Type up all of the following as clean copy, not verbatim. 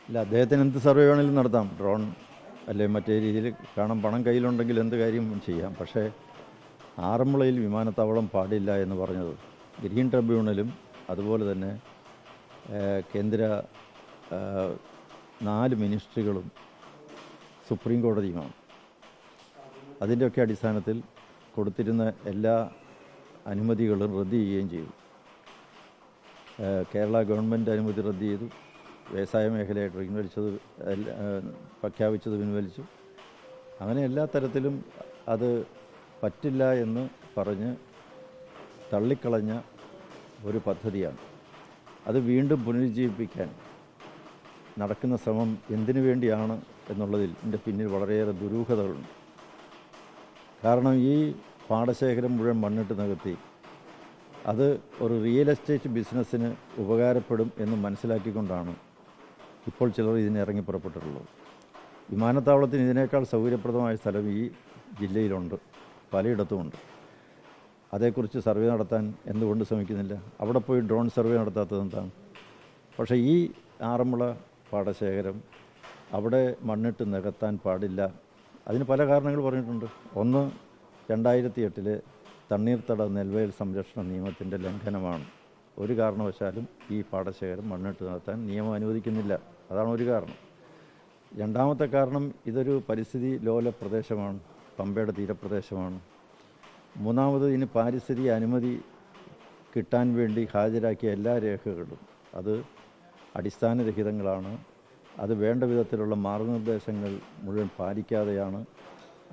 ഇല്ല, അദ്ദേഹത്തിന് എന്ത് സർവേ വേണമെങ്കിലും നടത്താം. ഡ്രോൺ അല്ലെ മറ്റേ രീതിയിൽ കാണാൻ പണം കയ്യിലുണ്ടെങ്കിൽ എന്ത് കാര്യം ചെയ്യാം. പക്ഷേ ആറന്മുളയിൽ വിമാനത്താവളം പാടില്ല എന്ന് പറഞ്ഞത് ഗ്രീൻ ട്രിബ്യൂണലും അതുപോലെ തന്നെ കേന്ദ്ര 4 മിനിസ്ട്രികളും സുപ്രീം കോടതിയുമാണ്. അതിൻ്റെയൊക്കെ അടിസ്ഥാനത്തിൽ കൊടുത്തിരുന്ന എല്ലാ അനുമതികളും റദ്ദ് ചെയ്യുകയും ചെയ്തു. കേരള ഗവൺമെൻറ് അനുമതി റദ്ദ് ചെയ്തു. വ്യവസായ മേഖലയായിട്ട് പിൻവലിച്ചത് പ്രഖ്യാപിച്ചത് പിൻവലിച്ചു. അങ്ങനെ എല്ലാ തരത്തിലും അത് പറ്റില്ല എന്ന് പറഞ്ഞ് തള്ളിക്കളഞ്ഞ ഒരു പദ്ധതിയാണ്. അത് വീണ്ടും പുനരുജ്ജീവിപ്പിക്കാൻ നടക്കുന്ന ശ്രമം എന്തിനു വേണ്ടിയാണ് എന്നുള്ളതിൽ ഇതിൻ്റെ പിന്നിൽ വളരെയേറെ ദുരൂഹതകളുണ്ട്. കാരണം ഈ പാടശേഖരം മുഴുവൻ മണ്ണിട്ട് നികത്തി അത് ഒരു റിയൽ എസ്റ്റേറ്റ് ബിസിനസ്സിന് ഉപകാരപ്പെടും എന്ന് മനസ്സിലാക്കിക്കൊണ്ടാണ് ഇപ്പോൾ ചിലർ ഇതിന് ഇറങ്ങി പുറപ്പെട്ടിട്ടുള്ളത്. വിമാനത്താവളത്തിന് ഇതിനേക്കാൾ സൗകര്യപ്രദമായ സ്ഥലം ഈ ജില്ലയിലുണ്ട്, പലയിടത്തുമുണ്ട്. അതേക്കുറിച്ച് സർവേ നടത്താൻ എന്തുകൊണ്ട് ശ്രമിക്കുന്നില്ല? അവിടെ പോയി ഡ്രോൺ സർവേ നടത്താത്തത് എന്താണ്? പക്ഷേ ഈ ആറന്മുള പാടശേഖരം അവിടെ മണ്ണിട്ട് നികത്താൻ പാടില്ല. അതിന് പല കാരണങ്ങൾ പറഞ്ഞിട്ടുണ്ട്. ഒന്ന്, 2008 തണ്ണീർത്തട നെൽവയൽ സംരക്ഷണ നിയമത്തിൻ്റെ ലംഘനമാണ്. ഒരു കാരണവശാലും ഈ പാടശേഖരം മണ്ണിട്ട് നികത്താൻ നിയമം അനുവദിക്കുന്നില്ല. അതാണ് ഒരു കാരണം. രണ്ടാമത്തെ കാരണം, ഇതൊരു പരിസ്ഥിതി ലോല പ്രദേശമാണ്, പമ്പയുടെ തീരപ്രദേശമാണ്. മൂന്നാമത്, ഇതിന് പാരിസ്ഥിതിക അനുമതി കിട്ടാൻ വേണ്ടി ഹാജരാക്കിയ എല്ലാ രേഖകളും അത് അടിസ്ഥാനരഹിതങ്ങളാണ്. അത് വേണ്ട വിധത്തിലുള്ള മാർഗനിർദ്ദേശങ്ങൾ മുഴുവൻ പാലിക്കാതെയാണ്.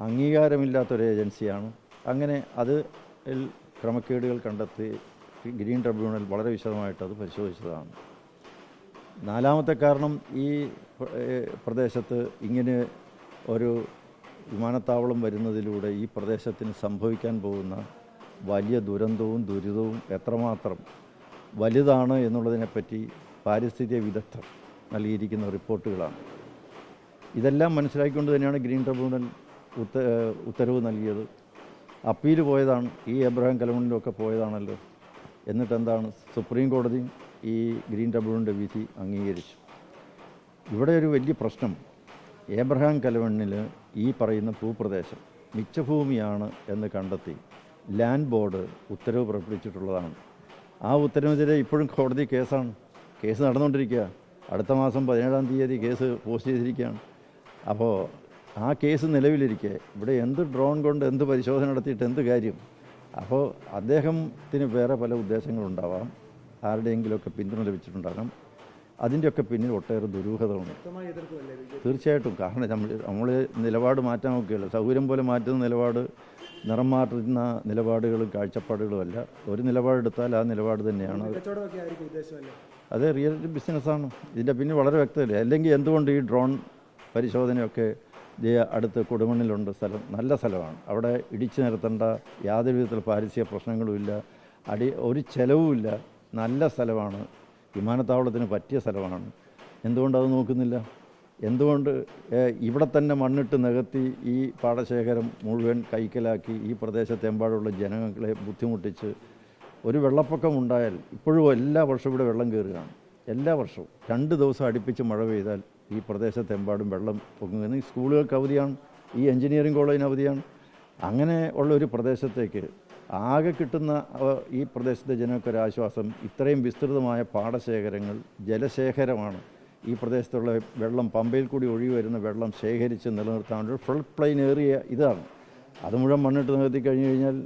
അംഗീകാരമില്ലാത്തൊരു ഏജൻസിയാണ്. അങ്ങനെ അത് ക്രമക്കേടുകൾ കണ്ടെത്തി ഗ്രീൻ ട്രിബ്യൂണൽ വളരെ വിശദമായിട്ട് അത് പരിശോധിച്ചതാണ്. നാലാമത്തെ കാരണം, ഈ പ്രദേശത്ത് ഇങ്ങനെ ഒരു വിമാനത്താവളം വരുന്നതിലൂടെ ഈ പ്രദേശത്തിന് സംഭവിക്കാൻ പോകുന്ന വലിയ ദുരിതവും എത്രമാത്രം വലുതാണ് എന്നുള്ളതിനെപ്പറ്റി പാരിസ്ഥിതിക വിദഗ്ധർ നൽകിയിരിക്കുന്ന റിപ്പോർട്ടുകളാണ്. ഇതെല്ലാം മനസ്സിലാക്കിക്കൊണ്ട് തന്നെയാണ് ഗ്രീൻ ട്രിബ്യൂണൽ ഉത്തരവ് നൽകിയത്. അപ്പീൽ പോയതാണ്, ഈ എബ്രഹാം കലമണ്ണിലൊക്കെ പോയതാണല്ലോ. എന്നിട്ടെന്താണ്, സുപ്രീം കോടതിയും ഈ ഗ്രീൻ ട്രിബ്യൂണലിൻ്റെ വിധി അംഗീകരിച്ചു. ഇവിടെ ഒരു വലിയ പ്രശ്നം, എബ്രഹാം കലമണ്ണിൽ ഈ പറയുന്ന ഭൂപ്രദേശം മിച്ചഭൂമിയാണ് എന്ന് കണ്ടെത്തി ലാൻഡ് ബോർഡ് ഉത്തരവ് പുറപ്പെടുവിച്ചിട്ടുള്ളതാണ്. ആ ഉത്തരവിനെതിരെ ഇപ്പോഴും കോടതി കേസ് നടന്നുകൊണ്ടിരിക്കുക. അടുത്ത മാസം 17-ാം തീയതി കേസ് പോസ്റ്റ് ചെയ്തിരിക്കുകയാണ്. അപ്പോൾ ആ കേസ് നിലവിലിരിക്കെ ഇവിടെ എന്ത് ഡ്രോൺ കൊണ്ട് എന്ത് പരിശോധന നടത്തിയിട്ട് എന്ത് കാര്യം? അപ്പോൾ അദ്ദേഹത്തിന് വേറെ പല ഉദ്ദേശങ്ങളുണ്ടാവാം, ആരുടെയെങ്കിലുമൊക്കെ പിന്തുണ ലഭിച്ചിട്ടുണ്ടാകാം. അതിൻ്റെയൊക്കെ പിന്നിൽ ഒട്ടേറെ ദുരൂഹതകളുണ്ട്. തീർച്ചയായിട്ടും. കാരണം നമ്മൾ നിലപാട് മാറ്റാൻ നോക്കുകയല്ല. സൗകര്യം പോലെ മാറ്റുന്ന നിലപാട്, നിറം മാറ്റുന്ന നിലപാടുകളും കാഴ്ചപ്പാടുകളുമല്ല. ഒരു നിലപാടെടുത്താൽ ആ നിലപാട് തന്നെയാണ്. അത് റിയൽ ബിസിനസ്സാണ്. ഇതിൻ്റെ പിന്നിൽ വളരെ വ്യക്തമല്ലേ. അല്ലെങ്കിൽ എന്തുകൊണ്ട് ഈ ഡ്രോൺ പരിശോധനയൊക്കെ അടുത്ത് കൊടുമണ്ണിലുണ്ട് സ്ഥലം, നല്ല സ്ഥലമാണ്. അവിടെ ഇടിച്ചു നിരത്തേണ്ട യാതൊരു വിധത്തിലുള്ള പാരിസ്ഥിതിക പ്രശ്നങ്ങളുമില്ല, ഒരു ചെലവുമില്ല, നല്ല സ്ഥലമാണ്, വിമാനത്താവളത്തിന് പറ്റിയ സ്ഥലമാണ്. എന്തുകൊണ്ടത് നോക്കുന്നില്ല? എന്തുകൊണ്ട് ഇവിടെ തന്നെ മണ്ണിട്ട് നികത്തി ഈ പാടശേഖരം മുഴുവൻ കൈക്കലാക്കി ഈ പ്രദേശത്തെമ്പാടുള്ള ജനങ്ങളെ ബുദ്ധിമുട്ടിച്ച് ഒരു വെള്ളപ്പൊക്കം ഉണ്ടായാൽ ഇപ്പോഴും എല്ലാ വർഷവും ഇവിടെ വെള്ളം കയറുകയാണ്. എല്ലാ വർഷവും 2 ദിവസം അടുപ്പിച്ച് മഴ പെയ്താൽ ഈ പ്രദേശത്തെമ്പാടും വെള്ളം പൊങ്ങുന്നത്. ഈ സ്കൂളുകൾക്ക് അവധിയാണ്, ഈ എഞ്ചിനീയറിംഗ് കോളേജിന് അവധിയാണ്. അങ്ങനെ ഉള്ള ഒരു പ്രദേശത്തേക്ക് ആകെ കിട്ടുന്ന ഈ പ്രദേശത്തെ ജനങ്ങൾക്കൊരാശ്വാസം ഇത്രയും വിസ്തൃതമായ പാടശേഖരങ്ങൾ, ജലശേഖരമാണ്. ഈ പ്രദേശത്തുള്ള വെള്ളം, പമ്പയിൽ കൂടി ഒഴുകി വരുന്ന വെള്ളം ശേഖരിച്ച് നിലനിർത്താനുള്ള ഫ്ലഡ് പ്ലെയിൻ ഏറിയ ഇതാണ്. അത് മുഴുവൻ മണ്ണിട്ട് നികത്തി കഴിഞ്ഞ് കഴിഞ്ഞാൽ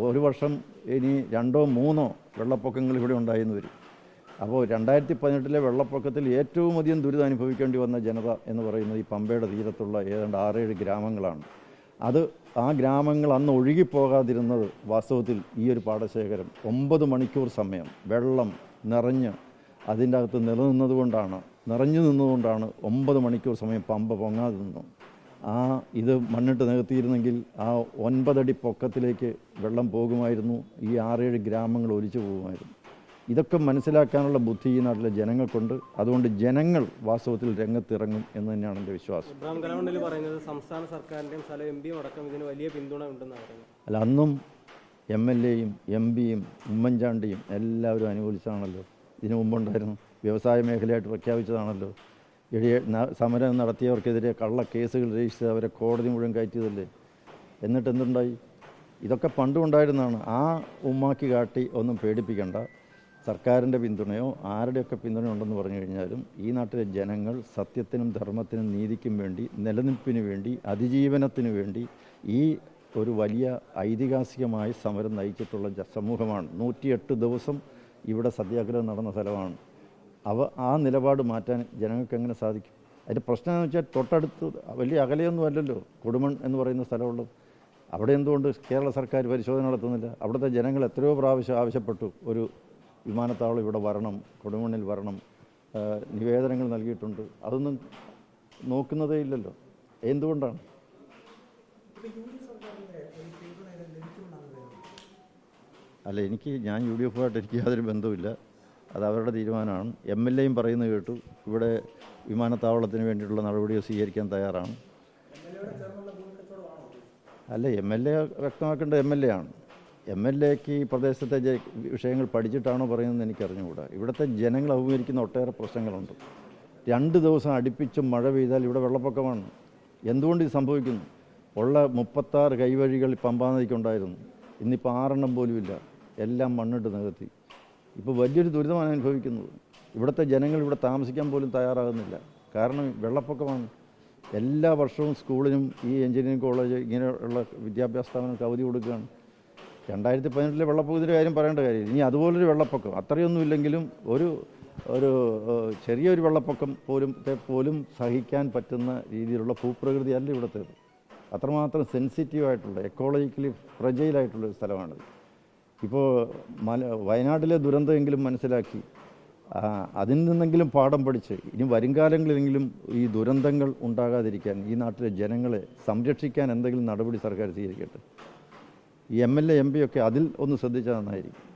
ഒരു വർഷം ഇനി 2 or 3 വെള്ളപ്പൊക്കങ്ങൾ ഇവിടെ ഉണ്ടായെന്ന് വരും. അപ്പോൾ 2018 വെള്ളപ്പൊക്കത്തിൽ ഏറ്റവും അധികം ദുരിതം അനുഭവിക്കേണ്ടി വന്ന ജനത എന്ന് പറയുന്നത് ഈ പമ്പയുടെ തീരത്തുള്ള ഏതാണ്ട് 6-7 ഗ്രാമങ്ങളാണ്. ആ ഗ്രാമങ്ങൾ അന്ന് ഒഴുകിപ്പോകാതിരുന്നത് വാസ്തവത്തിൽ ഈ ഒരു പാടശേഖരം 9 മണിക്കൂർ സമയം വെള്ളം നിറഞ്ഞ് അതിൻ്റെ അകത്ത് നിറഞ്ഞു നിന്നുകൊണ്ടാണ് 9 മണിക്കൂർ സമയം പമ്പ പൊങ്ങാതെ നിന്നു. ഇത് മണ്ണിട്ട് നികത്തിയിരുന്നെങ്കിൽ ആ 9 അടി പൊക്കത്തിലേക്ക് വെള്ളം പോകുമായിരുന്നു. ഈ 6-7 ഗ്രാമങ്ങൾ ഒലിച്ചു പോകുമായിരുന്നു. ഇതൊക്കെ മനസ്സിലാക്കാനുള്ള ബുദ്ധി ഈ നാട്ടിലെ ജനങ്ങൾക്കുണ്ട്. അതുകൊണ്ട് ജനങ്ങൾ വാസ്തവത്തിൽ രംഗത്തിറങ്ങും എന്ന് തന്നെയാണ് എൻ്റെ വിശ്വാസം. സംസ്ഥാന സർക്കാരിൻ്റെയും സ്ഥലം എംപിയും അടക്കം ഇതിന് വലിയ പിന്തുണ ഉണ്ടെന്നാണ് പറയുന്നത്. അല്ല, അന്നും MLA-യും MP-യും ഉമ്മൻചാണ്ടിയും എല്ലാവരും അനുകൂലിച്ചാണല്ലോ. ഇതിനു മുമ്പുണ്ടായിരുന്നു, വ്യവസായ മേഖലയായിട്ട് പ്രഖ്യാപിച്ചതാണല്ലോ. സമരം നടത്തിയവർക്കെതിരെ കള്ള കേസുകൾ രജിസ്റ്റർ അവരെ കോടതി മുഴുവൻ കയറ്റിയതല്ലേ? എന്നിട്ട് എന്തുണ്ടായി? ഇതൊക്കെ പണ്ടും ഉണ്ടായിരുന്നതാണ്. ആ ഉമ്മാക്കി കാട്ടി ഒന്നും പേടിപ്പിക്കേണ്ട. സർക്കാരിൻ്റെ പിന്തുണയോ ആരുടെയൊക്കെ പിന്തുണയോ ഉണ്ടെന്ന് പറഞ്ഞു കഴിഞ്ഞാലും ഈ നാട്ടിലെ ജനങ്ങൾ സത്യത്തിനും ധർമ്മത്തിനും നീതിക്കും വേണ്ടി, നിലനിൽപ്പിന് വേണ്ടി, അതിജീവനത്തിന് വേണ്ടി ഈ ഒരു വലിയ ഐതിഹാസികമായ സമരം നയിച്ചിട്ടുള്ള സമൂഹമാണ്. 108 ദിവസം ഇവിടെ സത്യാഗ്രഹം നടന്ന സ്ഥലമാണ്. ആ നിലപാട് മാറ്റാൻ ജനങ്ങൾക്ക് എങ്ങനെ സാധിക്കും? അതിൻ്റെ പ്രശ്നം എന്ന് വെച്ചാൽ തൊട്ടടുത്ത് വലിയ അകലെയൊന്നും അല്ലല്ലോ കൊടുമൺ എന്ന് പറയുന്ന സ്ഥലമുള്ളത്. അവിടെ എന്തുകൊണ്ട് കേരള സർക്കാർ പരിശോധന നടത്തുന്നില്ല? അവിടുത്തെ ജനങ്ങൾ എത്രയോ പ്രാവശ്യം ആവശ്യപ്പെട്ടു ഒരു വിമാനത്താവളം ഇവിടെ വരണം, കൊടുമണ്ണിൽ വരണം, നിവേദനങ്ങൾ നൽകിയിട്ടുണ്ട്. അതൊന്നും നോക്കുന്നതേ ഇല്ലല്ലോ. എന്തുകൊണ്ടാണ്? അല്ല, ഞാൻ UDF എനിക്ക് യാതൊരു ബന്ധവുമില്ല. അത് അവരുടെ തീരുമാനമാണ്. MLA യും പറയുന്നത് കേട്ടു, ഇവിടെ വിമാനത്താവളത്തിന് വേണ്ടിയിട്ടുള്ള നടപടികൾ സ്വീകരിക്കാൻ തയ്യാറാണ്. അല്ല, MLA വ്യക്തമാക്കേണ്ട MLA ആണ്. MLAക്ക് ഈ പ്രദേശത്തെ വിഷയങ്ങൾ പഠിച്ചിട്ടാണോ പറയുന്നതെന്ന് എനിക്കറിഞ്ഞുകൂടാ. ഇവിടുത്തെ ജനങ്ങൾ അഭിമുഖീകരിക്കുന്ന ഒട്ടേറെ പ്രശ്നങ്ങളുണ്ട്. 2 ദിവസം അടുപ്പിച്ച് മഴ പെയ്താൽ ഇവിടെ വെള്ളപ്പൊക്കമാണ്. എന്തുകൊണ്ട് ഇത് സംഭവിക്കുന്നു? ഉള്ള 36 കൈവഴികൾ പമ്പാ നദിക്കുണ്ടായിരുന്നു. ഇന്നിപ്പോൾ 6 പോലും ഇല്ല. എല്ലാം മണ്ണിട്ട് നികത്തി. ഇപ്പോൾ വലിയൊരു ദുരിതമാണ് അനുഭവിക്കുന്നത്. ഇവിടുത്തെ ജനങ്ങൾ ഇവിടെ താമസിക്കാൻ പോലും തയ്യാറാകുന്നില്ല. കാരണം വെള്ളപ്പൊക്കമാണ്. എല്ലാ വർഷവും സ്കൂളിനും ഈ എഞ്ചിനീയറിംഗ് കോളേജ് ഇങ്ങനെയുള്ള വിദ്യാഭ്യാസ സ്ഥാപനങ്ങൾക്ക് അവധി കൊടുക്കുകയാണ്. 2018 വെള്ളപ്പൊക്കത്തിൻ്റെ കാര്യം പറയേണ്ട കാര്യമില്ല. ഇനി അതുപോലൊരു വെള്ളപ്പൊക്കം അത്രയൊന്നുമില്ലെങ്കിലും ഒരു ചെറിയൊരു വെള്ളപ്പൊക്കം പോലും സഹിക്കാൻ പറ്റുന്ന രീതിയിലുള്ള ഭൂപ്രകൃതി അല്ല ഇവിടുത്തേത്. അത്രമാത്രം സെൻസിറ്റീവായിട്ടുള്ള, എക്കോളജിക്കലി ഫ്രജൈലായിട്ടുള്ളൊരു സ്ഥലമാണിത്. ഇപ്പോൾ വയനാട്ടിലെ ദുരന്തമെങ്കിലും മനസ്സിലാക്കി അതിൽ നിന്നെങ്കിലും പാഠം പഠിച്ച് ഇനി വരുംകാലങ്ങളിലെങ്കിലും ഈ ദുരന്തങ്ങൾ ഉണ്ടാകാതിരിക്കാൻ ഈ നാട്ടിലെ ജനങ്ങളെ സംരക്ഷിക്കാൻ എന്തെങ്കിലും നടപടി സർക്കാർ സ്വീകരിക്കട്ടെ. ഈ MLA MP ഒക്കെ അതിൽ ഒന്ന് ശ്രദ്ധിച്ചാൽ നന്നായിരിക്കും.